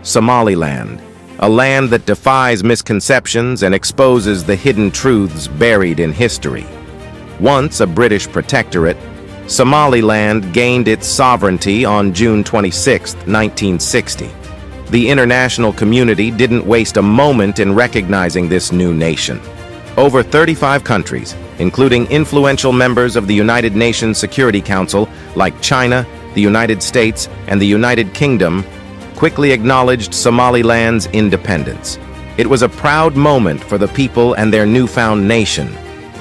Somaliland, a land that defies misconceptions and exposes the hidden truths buried in history. Once a British protectorate, Somaliland gained its sovereignty on June 26, 1960. The international community didn't waste a moment in recognizing this new nation. Over 35 countries, including influential members of the United Nations Security Council like China, the United States, and the United Kingdom, quickly acknowledged Somaliland's independence. It was a proud moment for the people and their newfound nation.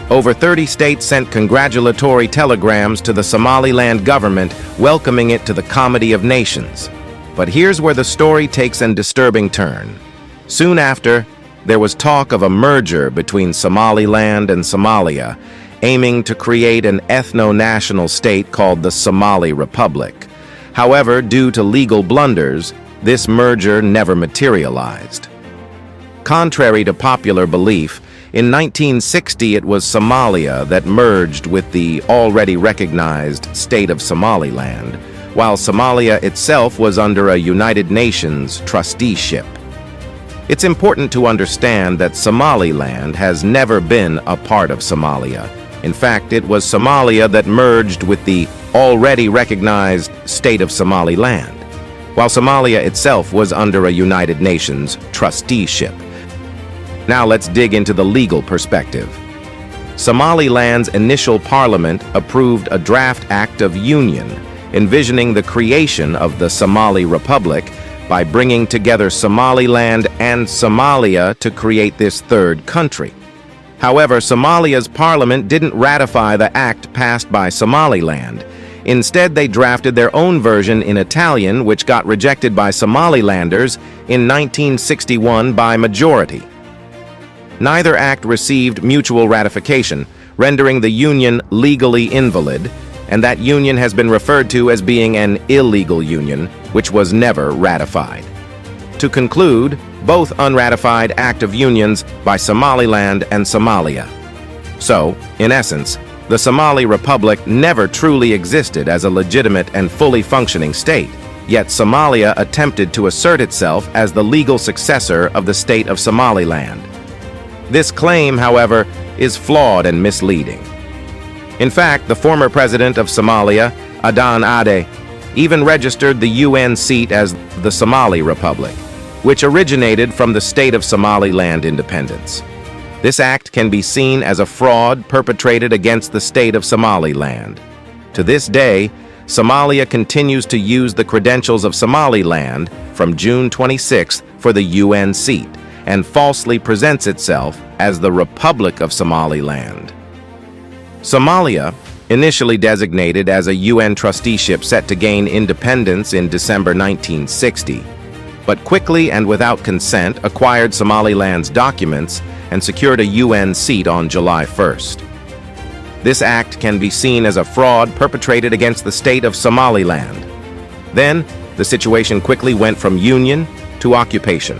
Over 30 states sent congratulatory telegrams to the Somaliland government welcoming it to the comedy of nations. But here's where the story takes a disturbing turn. Soon after, there was talk of a merger between Somaliland and Somalia, aiming to create an ethno-national state called the Somali Republic. However, due to legal blunders, this merger never materialized. Contrary to popular belief, in 1960 it was Somalia that merged with the already recognized state of Somaliland, while Somalia itself was under a United Nations trusteeship. It's important to understand that Somaliland has never been a part of Somalia. In fact, it was Somalia that merged with the already recognized state of Somaliland, while Somalia itself was under a United Nations trusteeship. Now let's dig into the legal perspective. Somaliland's initial parliament approved a draft act of union, envisioning the creation of the Somali Republic by bringing together Somaliland and Somalia to create this third country. However, Somalia's parliament didn't ratify the act passed by Somaliland. Instead, they drafted their own version in Italian, which got rejected by Somalilanders in 1961 by majority. Neither act received mutual ratification, rendering the union legally invalid, and that union has been referred to as being an illegal union, which was never ratified. To conclude, both unratified act of unions by Somaliland and Somalia. So, in essence, the Somali Republic never truly existed as a legitimate and fully functioning state, yet Somalia attempted to assert itself as the legal successor of the state of Somaliland. This claim, however, is flawed and misleading. In fact, the former president of Somalia, Adan Ade, even registered the UN seat as the Somali Republic, which originated from the state of Somaliland independence. This act can be seen as a fraud perpetrated against the state of Somaliland. To this day, Somalia continues to use the credentials of Somaliland from June 26 for the UN seat, and falsely presents itself as the Republic of Somaliland. Somalia, initially designated as a UN trusteeship set to gain independence in December 1960, but quickly and without consent acquired Somaliland's documents and secured a UN seat on July 1st. This act can be seen as a fraud perpetrated against the state of Somaliland. Then, the situation quickly went from union to occupation.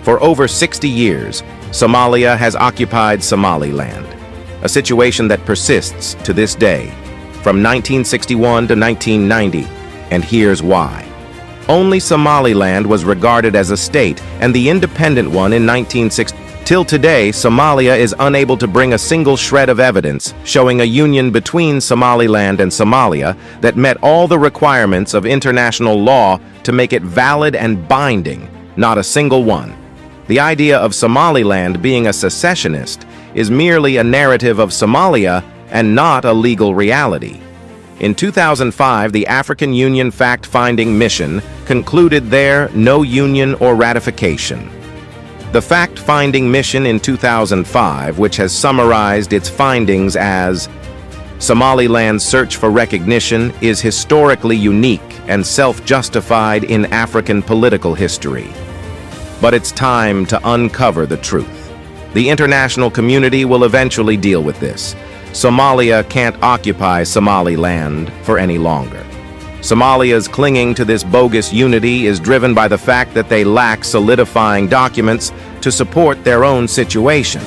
For over 60 years, Somalia has occupied Somaliland, a situation that persists to this day, from 1961 to 1990, and here's why. Only Somaliland was regarded as a state, and the independent one in 1960. Till today, Somalia is unable to bring a single shred of evidence showing a union between Somaliland and Somalia that met all the requirements of international law to make it valid and binding, not a single one. The idea of Somaliland being a secessionist is merely a narrative of Somalia and not a legal reality. In 2005, the African Union Fact-Finding Mission concluded there no union or ratification. The Fact-Finding Mission in 2005, which has summarized its findings as Somaliland's search for recognition is historically unique and self-justified in African political history. But it's time to uncover the truth. The international community will eventually deal with this. Somalia can't occupy Somaliland for any longer. Somalia's clinging to this bogus unity is driven by the fact that they lack solidifying documents to support their own situation.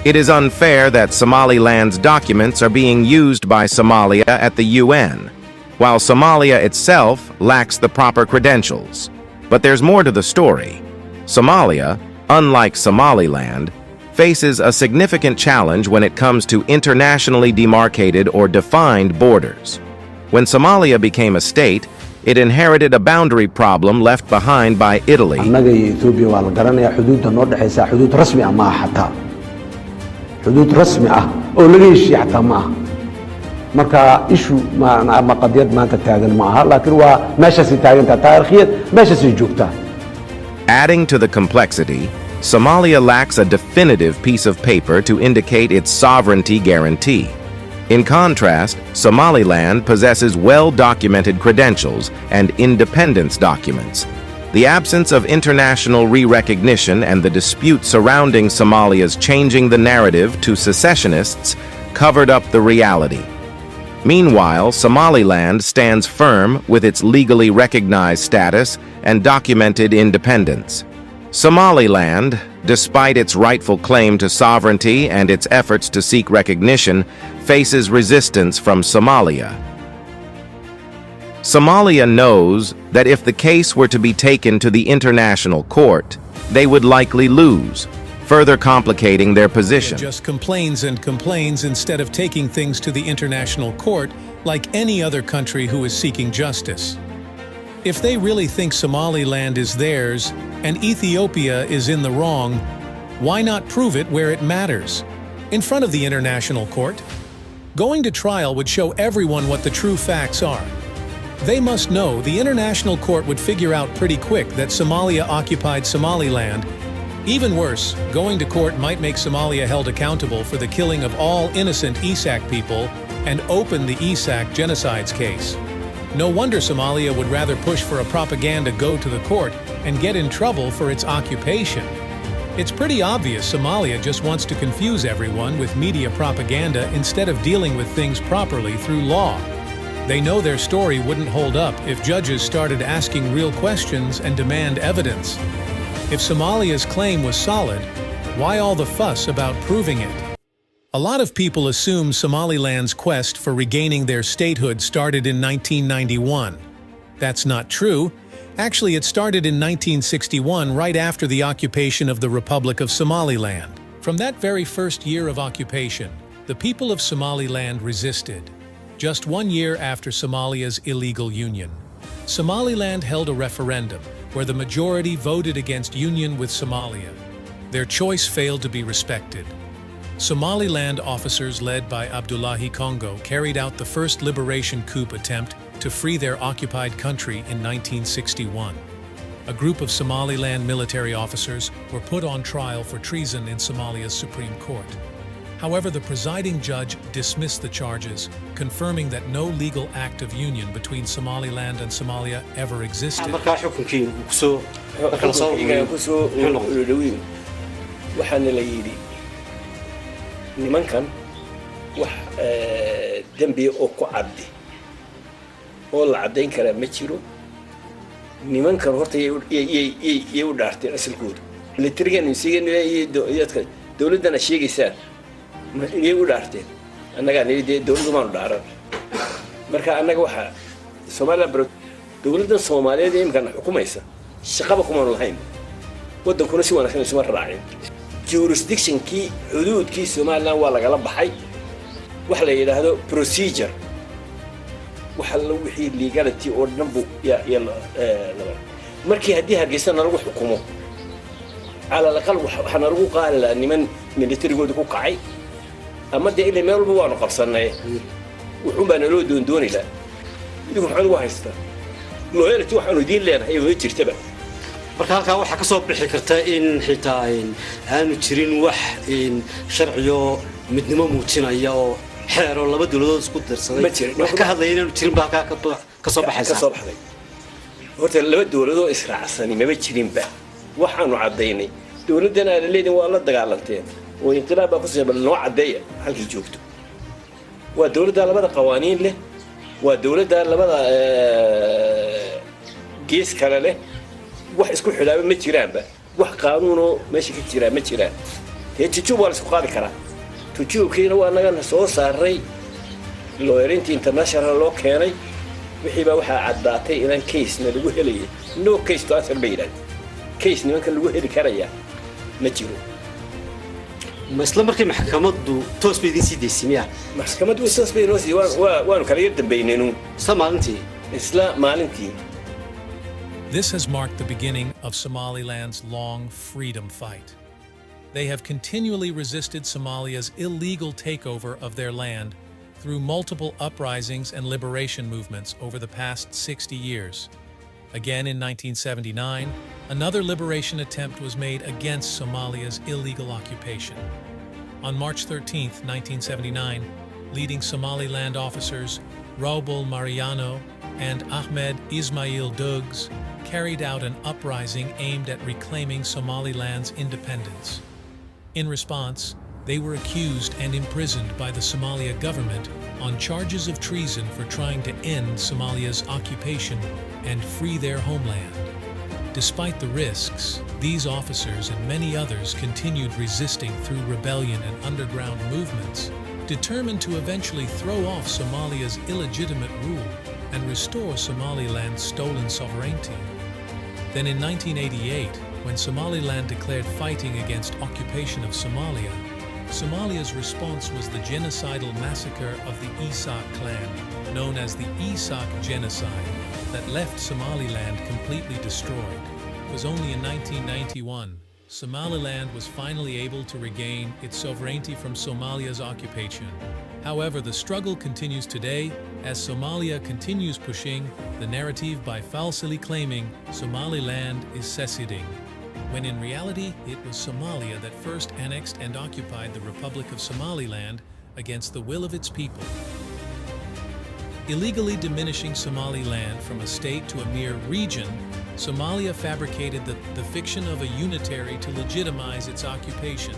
It is unfair that Somaliland's documents are being used by Somalia at the UN, while Somalia itself lacks the proper credentials. But there's more to the story. Somalia, unlike Somaliland, faces a significant challenge when it comes to internationally demarcated or defined borders. When Somalia became a state, it inherited a boundary problem left behind by Italy. marka issue ma qadiyad maanta taagan ma aha laakiin waa meeshaasi taagantaa taariikhiyeed meeshaasi joogtaa. Adding to the complexity, Somalia lacks a definitive piece of paper to indicate its sovereignty guarantee. In contrast, Somaliland possesses well-documented credentials and independence documents. The absence of international re-recognition and the dispute surrounding Somalia's changing the narrative to secessionists covered up the reality. Meanwhile, Somaliland stands firm with its legally recognized status and documented independence. Somaliland, despite its rightful claim to sovereignty and its efforts to seek recognition, faces resistance from Somalia. Somalia knows that if the case were to be taken to the international court, they would likely lose, further complicating their position. It just complains and complains instead of taking things to the international court like any other country who is seeking justice. If they really think Somaliland is theirs and Ethiopia is in the wrong, why not prove it where it matters? In front of the international court? Going to trial would show everyone what the true facts are. They must know the international court would figure out pretty quick that Somalia occupied Somaliland. Even worse, going to court might make Somalia held accountable for the killing of all innocent Isaaq people and open the Isaaq genocides case. No wonder Somalia would rather push for a propaganda go to the court and get in trouble for its occupation. It's pretty obvious Somalia just wants to confuse everyone with media propaganda instead of dealing with things properly through law. They know their story wouldn't hold up if judges started asking real questions and demand evidence. If Somalia's claim was solid, why all the fuss about proving it? A lot of people assume Somaliland's quest for regaining their statehood started in 1991. That's not true. Actually, it started in 1961, right after the occupation of the Republic of Somaliland. From that very first year of occupation, the people of Somaliland resisted. Just 1 year after Somalia's illegal union, Somaliland held a referendum where the majority voted against union with Somalia. Their choice failed to be respected. Somaliland officers led by Abdullahi Congo carried out the first liberation coup attempt to free their occupied country in 1961. A group of Somaliland military officers were put on trial for treason in Somalia's Supreme Court. However, the presiding judge dismissed the charges, confirming that no legal act of union between Somaliland and Somalia ever existed. nimankan wax dambi oo ku cabdi oo la cadeyn kara ma jiro nimankan horta ay u dhaarteen asalkooda militarigan insigeeyay dawladana sheegaysaa ay u dhaarteen annaga dawladdu ma dhaaran marka annaga waxa Soomaaliya dawladda Soomaaliyeed ee imkan xukumaysa shaqaba kuma lahayn wadankuna si wanaagsan isma raacin jurisdiction kii xuduudkii Soomaaliland waa laga baxay waxa la yiraahdo procedure waxa la wixii legality oo dhanbu ya markii hadii Hargeysa lagu xukumo على الأقل وحنا رجو قال لأن من military جود كوكعي أما ده اللي ما يلبوا أنا قبصنا وحنا نلو دوني لا يقول حلو هايستا لو هي تو حلو دين لنا هي ويجي تبع marka halka waxa ka soo bixi karta in xitaa aanu jirin wax in sharciyo midnimo muujinaya oo xeero laba dawladood isku darsaday wax ka hadlayeen inuu jirin baa ka soo baxaysa horta laba dawladood israacsan ma jirin ba waxaanu cadeynay dawladana leedin waa la dagaalanteen oo inqilaab ku sabab loo cadeeyo halkii joogto waa dawladda labada qawaaniin leh waa dawladda labada gees kale leh wax isku xilaabo ma jiraan ba wax qaanuuno meesha ka jira ma jiraan heejijo waa isku qaadi kara tujiyo kiina waa naga soo saaray looyerinta international loo keenay wixii baa waxaa caddaatay inaan case-na lagu helayay no case to answer bay yidhahdeen case nimanka lagu heli karaya ma jiro ma isla markii maxkamaddu toos bay idin sii daysay miyaa maxkamaddu toos bay inoo sii waanu kala yar dambaynaynu isla maalintii This has marked the beginning of Somaliland's long freedom fight. They have continually resisted Somalia's illegal takeover of their land through multiple uprisings and liberation movements over the past 60 years. Again in 1979, another liberation attempt was made against Somalia's illegal occupation. On March 13, 1979, leading Somaliland officers Raubul Mariano and Ahmed Ismail Dugs carried out an uprising aimed at reclaiming Somaliland's independence. In response, they were accused and imprisoned by the Somalia government on charges of treason for trying to end Somalia's occupation and free their homeland. Despite the risks, these officers and many others continued resisting through rebellion and underground movements, determined to eventually throw off Somalia's illegitimate rule and restore Somaliland's stolen sovereignty. Then in 1988, when Somaliland declared fighting against occupation of Somalia, Somalia's response was the genocidal massacre of the Isaaq clan, known as the Isaaq Genocide, that left Somaliland completely destroyed. It was only in 1991 Somaliland was finally able to regain its sovereignty from Somalia's occupation. However, the struggle continues today as Somalia continues pushing the narrative by falsely claiming Somaliland is seceding, when in reality it was Somalia that first annexed and occupied the Republic of Somaliland against the will of its people. Illegally diminishing Somaliland from a state to a mere region, Somalia fabricated the fiction of a unitary to legitimize its occupation.